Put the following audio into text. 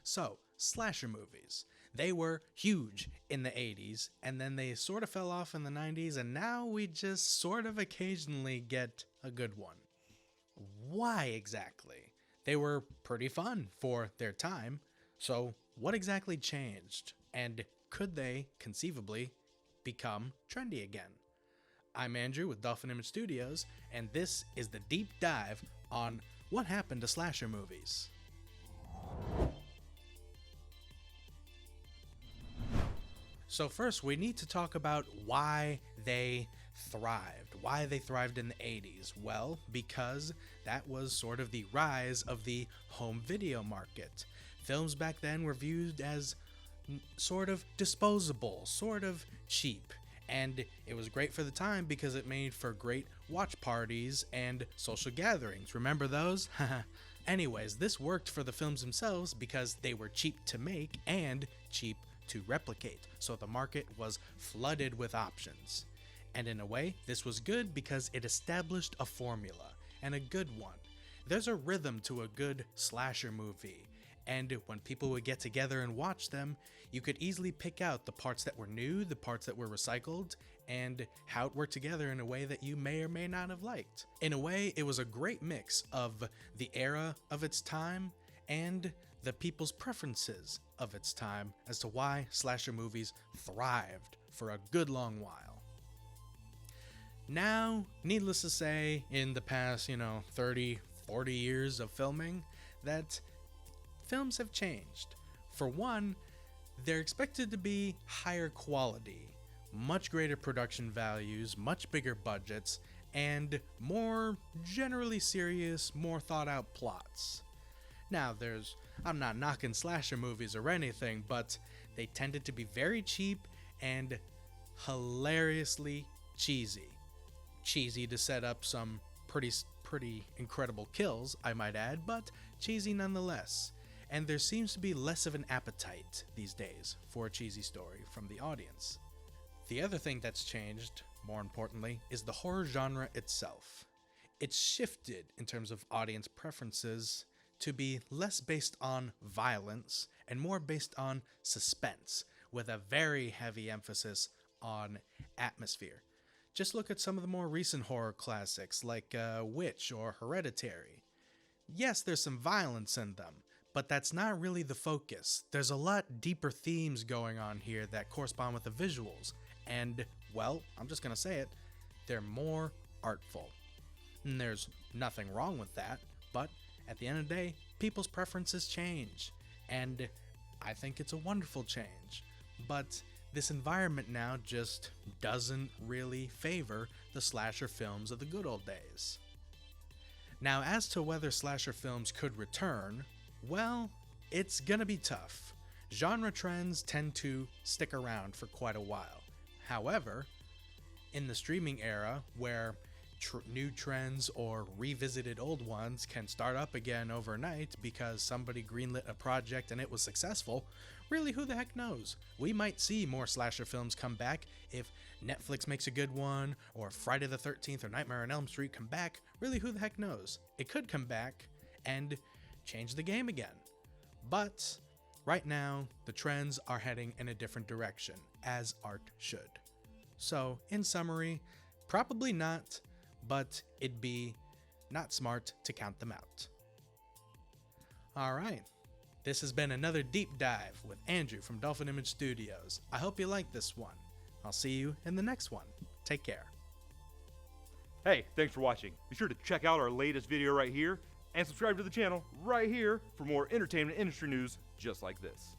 So, slasher movies. They were huge in the 80s, and then they sort of fell off in the 90s, and now we just sort of occasionally get a good one. Why exactly? They were pretty fun for their time, so what exactly changed? And could they, conceivably, become trendy again? I'm Andrew with Dolphin Image Studios, and this is the deep dive on what happened to slasher movies. So first, we need to talk about why they thrived. Why they thrived in the 80s. Well, because that was sort of the rise of the home video market. Films back then were viewed as sort of disposable, sort of cheap. And it was great for the time because it made for great watch parties and social gatherings. Remember those? Anyways, this worked for the films themselves because they were cheap to make and cheap to replicate, so the market was flooded with options. And in a way, this was good because it established a formula, and a good one. There's a rhythm to a good slasher movie, and when people would get together and watch them, you could easily pick out the parts that were new, the parts that were recycled, and how it worked together in a way that you may or may not have liked. In a way, it was a great mix of the era of its time and the people's preferences of its time as to why slasher movies thrived for a good long while. Now, needless to say, in the past, 30, 40 years of filming, that films have changed. For one, they're expected to be higher quality, much greater production values, much bigger budgets, and more generally serious, more thought out plots. Now, I'm not knocking slasher movies or anything, but they tended to be very cheap and hilariously cheesy. Cheesy to set up some pretty incredible kills, I might add, but cheesy nonetheless. And there seems to be less of an appetite these days for a cheesy story from the audience. The other thing that's changed, more importantly, is the horror genre itself. It's shifted in terms of audience preferences to be less based on violence and more based on suspense, with a very heavy emphasis on atmosphere. Just look at some of the more recent horror classics like Witch or Hereditary. Yes, there's some violence in them, but that's not really the focus. There's a lot deeper themes going on here that correspond with the visuals, and, well, I'm just gonna say it, they're more artful. And there's nothing wrong with that, but at the end of the day, people's preferences change, and I think it's a wonderful change. But this environment now just doesn't really favor the slasher films of the good old days. Now, as to whether slasher films could return, well, it's gonna be tough. Genre trends tend to stick around for quite a while. However, in the streaming era, where new trends or revisited old ones can start up again overnight because somebody greenlit a project and it was successful, really, who the heck knows? We might see more slasher films come back if Netflix makes a good one, or Friday the 13th or Nightmare on Elm Street come back. Really, who the heck knows? It could come back and change the game again. But right now, the trends are heading in a different direction, as art should. So, in summary, probably not, but it'd be not smart to count them out. Alright, this has been another deep dive with Andrew from Dolphin Image Studios. I hope you liked this one. I'll see you in the next one. Take care. Hey, thanks for watching. Be sure to check out our latest video right here and subscribe to the channel right here for more entertainment industry news just like this.